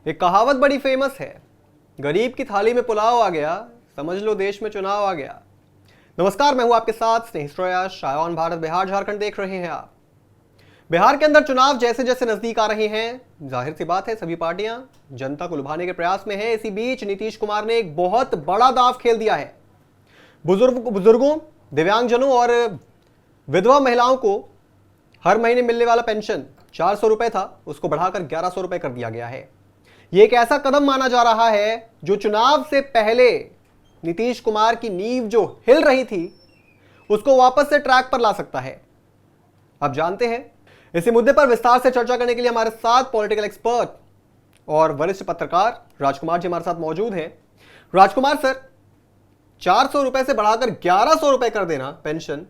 एक कहावत बड़ी फेमस है, गरीब की थाली में पुलाव आ गया, समझ लो देश में चुनाव आ गया। नमस्कार, मैं हूं आपके साथ स्नेहित शायवान भारत बिहार झारखंड देख रहे हैं आप। बिहार के अंदर चुनाव जैसे जैसे नजदीक आ रहे हैं, जाहिर सी बात है सभी पार्टियां जनता को लुभाने के प्रयास में है। इसी बीच नीतीश कुमार ने एक बहुत बड़ा दांव खेल दिया है। बुजुर्गों, दिव्यांगजनों और विधवा महिलाओं को हर महीने मिलने वाला पेंशन 400 रुपए था, उसको बढ़ाकर 1100 रुपए कर दिया गया है। यह एक ऐसा कदम माना जा रहा है जो चुनाव से पहले नीतीश कुमार की नींव जो हिल रही थी उसको वापस से ट्रैक पर ला सकता है। अब जानते हैं इसी मुद्दे पर विस्तार से चर्चा करने के लिए हमारे साथ पॉलिटिकल एक्सपर्ट और वरिष्ठ पत्रकार राजकुमार जी हमारे साथ मौजूद हैं। राजकुमार सर, 400 रुपए से बढ़ाकर 1100 रुपए कर देना पेंशन,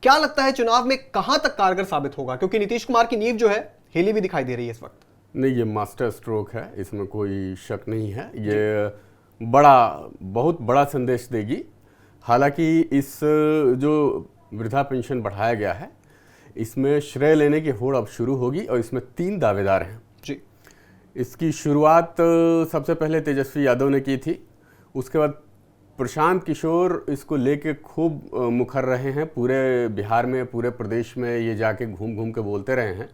क्या लगता है चुनाव में कहां तक कारगर साबित होगा? क्योंकि नीतीश कुमार की नींव जो है हिली भी दिखाई दे रही है इस वक्त। नहीं, ये मास्टर स्ट्रोक है, इसमें कोई शक नहीं है। ये बहुत बड़ा संदेश देगी। हालांकि इस जो वृद्धा पेंशन बढ़ाया गया है, इसमें श्रेय लेने की होड़ अब शुरू होगी और इसमें 3 दावेदार हैं जी। इसकी शुरुआत सबसे पहले तेजस्वी यादव ने की थी, उसके बाद प्रशांत किशोर इसको लेके खूब मुखर रहे हैं। पूरे बिहार में, पूरे प्रदेश में ये जाके घूम घूम के बोलते रहे हैं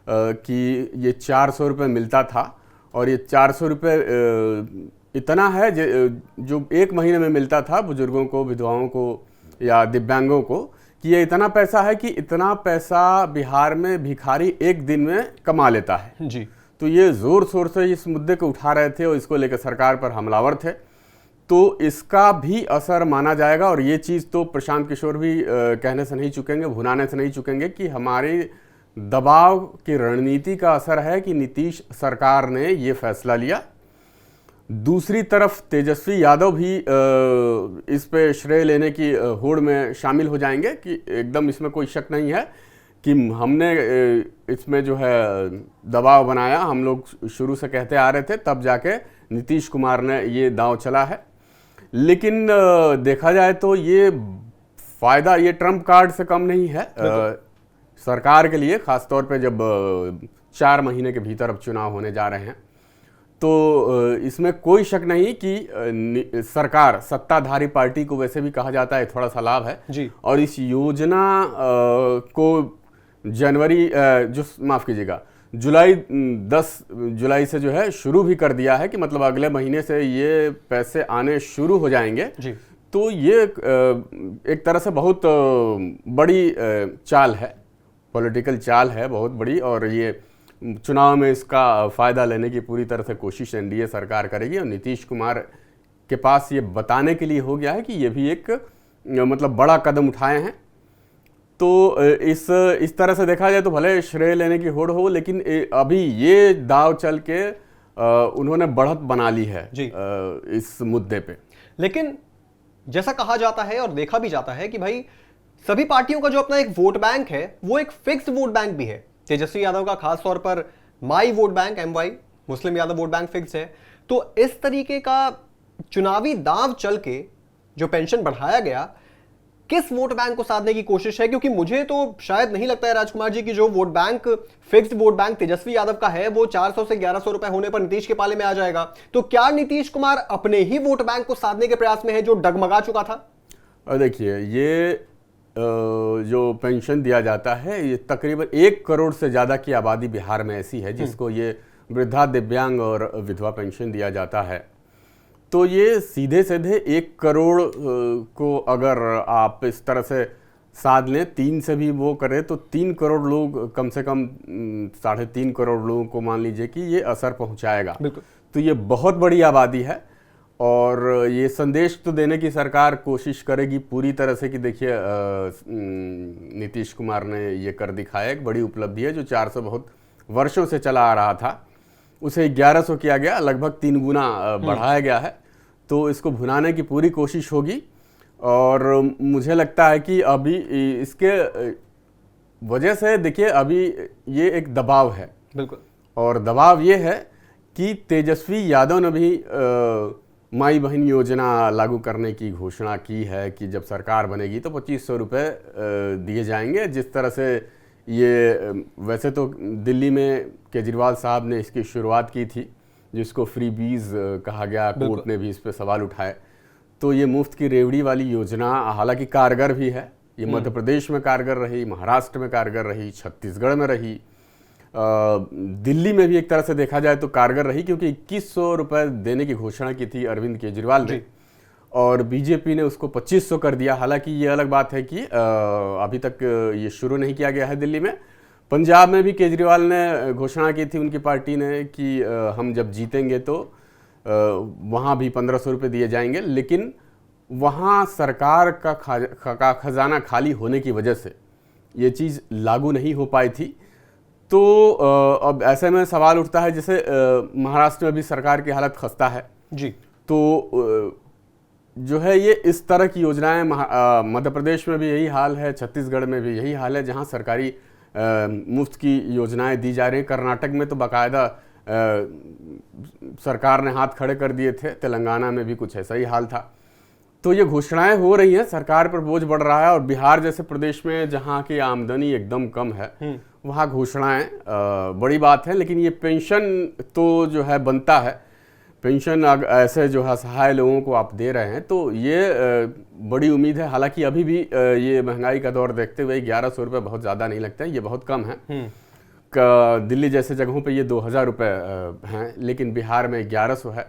कि ये 400 रुपये मिलता था और ये 400 रुपये इतना है जो एक महीने में मिलता था बुजुर्गों को, विधवाओं को या दिव्यांगों को, कि ये इतना पैसा है कि इतना पैसा बिहार में भिखारी एक दिन में कमा लेता है जी। तो ये जोर शोर से इस मुद्दे को उठा रहे थे और इसको लेकर सरकार पर हमलावर थे। तो इसका भी असर माना जाएगा और ये चीज़ तो प्रशांत किशोर भी कहने से नहीं चुकेंगे, भुनाने से नहीं चुकेंगे कि हमारी दबाव की रणनीति का असर है कि नीतीश सरकार ने ये फैसला लिया। दूसरी तरफ तेजस्वी यादव भी इस पे श्रेय लेने की होड़ में शामिल हो जाएंगे कि एकदम इसमें कोई शक नहीं है कि हमने इसमें जो है दबाव बनाया। हम लोग शुरू से कहते आ रहे थे, तब जाके नीतीश कुमार ने ये दांव चला है। लेकिन देखा जाए तो ये फायदा ये ट्रम्प कार्ड से कम नहीं है सरकार के लिए, खासतौर पे जब 4 महीने के भीतर अब चुनाव होने जा रहे हैं। तो इसमें कोई शक नहीं कि सरकार, सत्ताधारी पार्टी को वैसे भी कहा जाता है, थोड़ा सा लाभ है जी। और इस योजना को जुलाई 10 जुलाई से जो है शुरू भी कर दिया है कि मतलब अगले महीने से ये पैसे आने शुरू हो जाएंगे जी। तो ये एक तरह से बहुत बड़ी चाल है, पॉलिटिकल चाल है बहुत बड़ी, और ये चुनाव में इसका फ़ायदा लेने की पूरी तरह से कोशिश एनडीए सरकार करेगी। और नीतीश कुमार के पास ये बताने के लिए हो गया है कि ये भी एक मतलब बड़ा कदम उठाए हैं। तो इस तरह से देखा जाए तो भले श्रेय लेने की होड़ हो, लेकिन अभी ये दाव चल के उन्होंने बढ़त बना ली है इस मुद्दे पे। लेकिन जैसा कहा जाता है और देखा भी जाता है कि भाई सभी पार्टियों का जो अपना एक वोट बैंक है वो एक फिक्स्ड वोट बैंक भी है। तेजस्वी यादव का खास तौर पर माई vote bank MY, Muslim Yadav vote bank fix है। तो इस तरीके का चुनावी दांव चल के जो पेंशन बढ़ाया गया, किस वोट बैंक को साधने की कोशिश है? क्योंकि मुझे तो शायद नहीं लगता है राजकुमार जी की जो vote bank, fixed vote bank Tejashwi Yadav का है, वो 400 से 1100 रुपए होने पर नीतीश के पाले में आ जाएगा। तो क्या नीतीश कुमार अपने ही वोट बैंक को साधने के प्रयास में है जो डगमगा चुका था? देखिए, ये जो पेंशन दिया जाता है, ये तकरीबन 1 करोड़ से ज़्यादा की आबादी बिहार में ऐसी है जिसको ये वृद्धा, दिव्यांग और विधवा पेंशन दिया जाता है। तो ये सीधे सीधे 1 करोड़ को अगर आप इस तरह से साध लें, 3 से भी वो करें तो 3 करोड़ लोग, कम से कम 3.5 करोड़ लोगों को मान लीजिए कि ये असर पहुंचाएगा। तो ये बहुत बड़ी आबादी है और ये संदेश तो देने की सरकार कोशिश करेगी पूरी तरह से कि देखिए नीतीश कुमार ने ये कर दिखाया, एक बड़ी उपलब्धि है। जो 400 बहुत वर्षों से चला आ रहा था उसे 1100 किया गया, लगभग 3 गुना बढ़ाया गया है। तो इसको भुनाने की पूरी कोशिश होगी और मुझे लगता है कि अभी इसके वजह से देखिए अभी ये एक दबाव है। बिल्कुल। और दबाव ये है कि तेजस्वी यादव ने भी माई बहन योजना लागू करने की घोषणा की है कि जब सरकार बनेगी तो 2500 रुपये दिए जाएंगे। जिस तरह से ये वैसे तो दिल्ली में केजरीवाल साहब ने इसकी शुरुआत की थी जिसको फ्री बीज कहा गया, कोर्ट ने भी इस पर सवाल उठाए। तो ये मुफ्त की रेवड़ी वाली योजना हालांकि कारगर भी है, ये मध्य प्रदेश में कारगर रही, महाराष्ट्र में कारगर रही, छत्तीसगढ़ में रही, दिल्ली में भी एक तरह से देखा जाए तो कारगर रही, क्योंकि 2100 रुपए देने की घोषणा की थी अरविंद केजरीवाल ने और बीजेपी ने उसको 2500 कर दिया। हालांकि ये अलग बात है कि अभी तक ये शुरू नहीं किया गया है दिल्ली में। पंजाब में भी केजरीवाल ने घोषणा की थी उनकी पार्टी ने कि हम जब जीतेंगे तो वहाँ भी 1500 रुपये दिए जाएंगे, लेकिन वहाँ सरकार का खजाना खाली होने की वजह से ये चीज़ लागू नहीं हो पाई थी। तो अब ऐसे में सवाल उठता है, जैसे महाराष्ट्र में भी सरकार की हालत खस्ता है जी, तो जो है ये इस तरह की योजनाएं मध्य प्रदेश में भी यही हाल है, छत्तीसगढ़ में भी यही हाल है, जहां सरकारी मुफ्त की योजनाएं दी जा रही हैं। कर्नाटक में तो बाकायदा सरकार ने हाथ खड़े कर दिए थे, तेलंगाना में भी कुछ ऐसा ही हाल था। तो ये घोषणाएं हो रही हैं, सरकार पर बोझ बढ़ रहा है, और बिहार जैसे प्रदेश में जहां की आमदनी एकदम कम है वहाँ घोषणाएं बड़ी बात है। लेकिन ये पेंशन तो जो है बनता है, पेंशन ऐसे जो है असहाय लोगों को आप दे रहे हैं, तो ये बड़ी उम्मीद है। हालांकि अभी भी ये महंगाई का दौर देखते हुए 1100 रुपये बहुत ज़्यादा नहीं लगता है, ये बहुत कम है। दिल्ली जैसे जगहों पे ये 2000 रुपये हैं, लेकिन बिहार में 1100 है,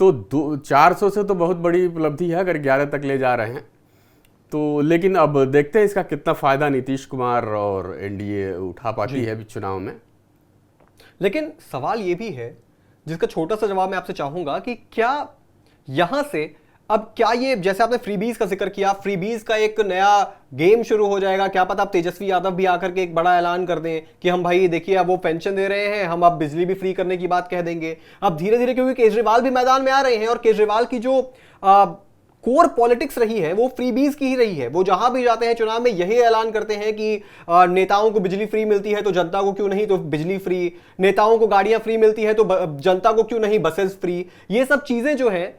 तो 400 से तो बहुत बड़ी उपलब्धि है अगर 11 तक ले जा रहे हैं तो। लेकिन अब देखते हैं इसका कितना फ़ायदा नीतीश कुमार और एनडीए उठा पाती है अभी चुनाव में। लेकिन सवाल ये भी है जिसका छोटा सा जवाब मैं आपसे चाहूंगा कि क्या यहां से अब क्या ये, जैसे आपने फ्रीबीज का जिक्र किया, फ्रीबीज का एक नया गेम शुरू हो जाएगा? क्या पता आप तेजस्वी यादव भी आकर के एक बड़ा ऐलान कर दें कि हम भाई देखिए अब वो पेंशन दे रहे हैं, हम अब बिजली भी फ्री करने की बात कह देंगे। अब धीरे धीरे क्योंकि केजरीवाल भी मैदान में आ रहे हैं और केजरीवाल की जो कोर पॉलिटिक्स रही है वो फ्रीबीज की ही रही है। वो जहां भी जाते हैं चुनाव में यही ऐलान करते हैं कि नेताओं को बिजली फ्री मिलती है तो जनता को क्यों नहीं, तो बिजली फ्री, नेताओं को गाड़ियां फ्री मिलती है तो जनता को क्यों नहीं बसेस फ्री। ये सब चीजें जो है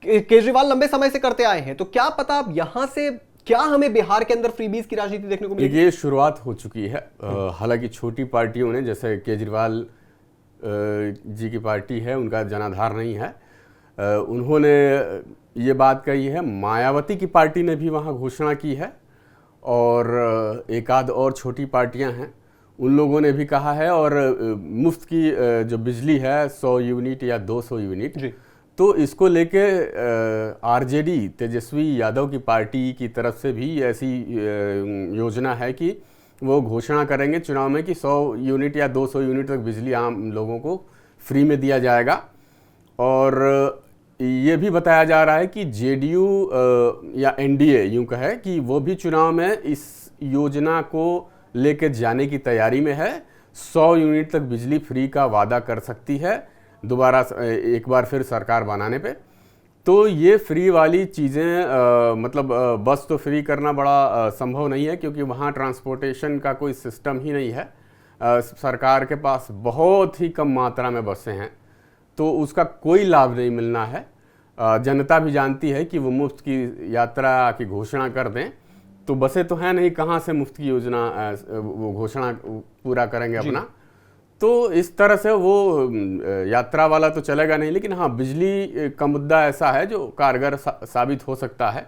केजरीवाल लंबे समय से करते आए हैं। तो क्या पता अब यहां से क्या हमें बिहार के अंदर फ्रीबीज की राजनीति देखने को मिलेगी? ये शुरुआत हो चुकी है। हालांकि छोटी पार्टियों ने, जैसे केजरीवाल जी की पार्टी है, उनका जनाधार नहीं है, उन्होंने ये बात कही है। मायावती की पार्टी ने भी वहाँ घोषणा की है और एक आध और छोटी पार्टियां हैं, उन लोगों ने भी कहा है। और मुफ्त की जो बिजली है 100 यूनिट या 200 यूनिट जी, तो इसको लेके आरजेडी तेजस्वी यादव की पार्टी की तरफ से भी ऐसी योजना है कि वो घोषणा करेंगे चुनाव में कि 100 यूनिट या 200 यूनिट तक बिजली आम लोगों को फ्री में दिया जाएगा। और ये भी बताया जा रहा है कि जेडीयू या एनडीए यूं कहे कि वो भी चुनाव में इस योजना को लेकर जाने की तैयारी में है। 100 यूनिट तक बिजली फ्री का वादा कर सकती है दोबारा एक बार फिर सरकार बनाने पे। तो ये फ्री वाली चीज़ें मतलब बस तो फ्री करना बड़ा संभव नहीं है, क्योंकि वहाँ ट्रांसपोर्टेशन का कोई सिस्टम ही नहीं है। सरकार के पास बहुत ही कम मात्रा में बसें हैं, तो उसका कोई लाभ नहीं मिलना है। जनता भी जानती है कि वो मुफ्त की यात्रा की घोषणा कर दें तो बसें तो हैं नहीं, कहाँ से मुफ्त की योजना वो घोषणा पूरा करेंगे अपना। तो इस तरह से वो यात्रा वाला तो चलेगा नहीं। लेकिन हाँ, बिजली का मुद्दा ऐसा है जो कारगर साबित हो सकता है।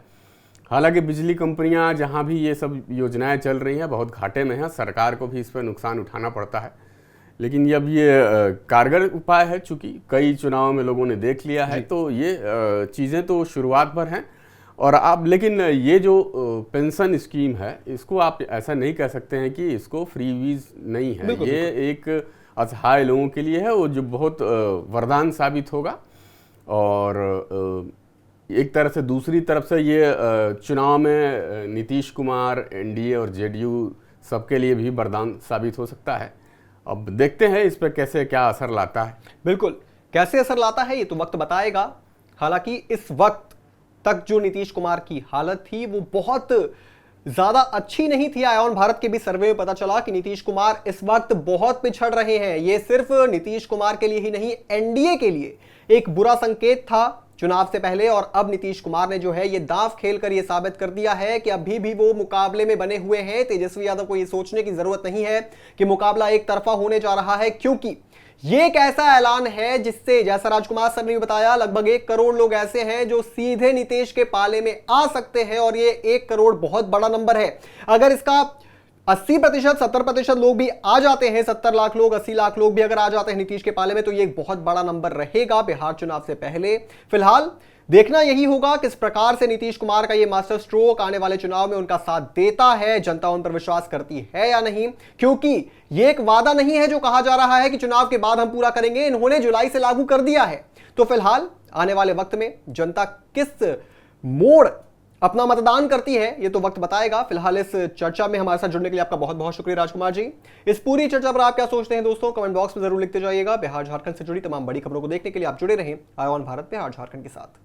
हालांकि बिजली कंपनियां जहां भी ये सब योजनाएं चल रही हैं बहुत घाटे में हैं, सरकार को भी इस पर नुकसान उठाना पड़ता है। लेकिन अब ये कारगर उपाय है, चूंकि कई चुनावों में लोगों ने देख लिया है, तो ये चीज़ें तो शुरुआत पर हैं। और आप, लेकिन ये जो पेंशन स्कीम है, इसको आप ऐसा नहीं कह सकते हैं कि इसको फ्रीबीज नहीं है। ये एक असहाय लोगों के लिए है, वो जो बहुत वरदान साबित होगा। और एक तरह से दूसरी तरफ से ये चुनाव में नीतीश कुमार, एनडीए और जेडीयू सबके लिए भी वरदान साबित हो सकता है। अब देखते हैं इस पर कैसे क्या असर लाता है। बिल्कुल, कैसे असर लाता है ये तो वक्त बताएगा। हालांकि इस वक्त तक जो नीतीश कुमार की हालत थी वो बहुत ज्यादा अच्छी नहीं थी। आयोन भारत के भी सर्वे में पता चला कि नीतीश कुमार इस वक्त बहुत पिछड़ रहे हैं। ये सिर्फ नीतीश कुमार के लिए ही नहीं, एनडीए के लिए एक बुरा संकेत था चुनाव से पहले। और अब नीतीश कुमार ने जो है ये दांव खेलकर ये साबित कर दिया है कि अभी भी वो मुकाबले में बने हुए हैं। तेजस्वी यादव को ये सोचने की जरूरत नहीं है कि मुकाबला एक तरफा होने जा रहा है, क्योंकि ये एक ऐसा ऐलान है जिससे, जैसा राजकुमार सर ने बताया, लगभग 1 करोड़ लोग ऐसे हैं जो सीधे नीतीश के पाले में आ सकते हैं और ये 1 करोड़ बहुत बड़ा नंबर है। अगर इसका 80%, 70% लोग भी आ जाते हैं, 70 लाख लोग, 80 लाख लोग भी अगर आ जाते हैं नीतीश के पाले में, तो ये एक बहुत बड़ा नंबर रहेगा बिहार चुनाव से पहले। फिलहाल देखना यही होगा किस प्रकार से नीतीश कुमार का ये मास्टर स्ट्रोक आने वाले चुनाव में उनका साथ देता है, जनता उन पर विश्वास करती है या नहीं, क्योंकि ये एक वादा नहीं है जो कहा जा रहा है कि चुनाव के बाद हम पूरा करेंगे। इन्होंने जुलाई से लागू कर दिया है। तो फिलहाल आने वाले वक्त में जनता किस मोड़ अपना मतदान करती है, ये तो वक्त बताएगा। फिलहाल इस चर्चा में हमारे साथ जुड़ने के लिए आपका बहुत बहुत शुक्रिया राजकुमार जी। इस पूरी चर्चा पर आप क्या सोचते हैं दोस्तों, कमेंट बॉक्स में जरूर लिखते जाइएगा। बिहार झारखंड से जुड़ी तमाम बड़ी खबरों को देखने के लिए आप जुड़े रहें आय ऑन भारत बिहार झारखंड के साथ।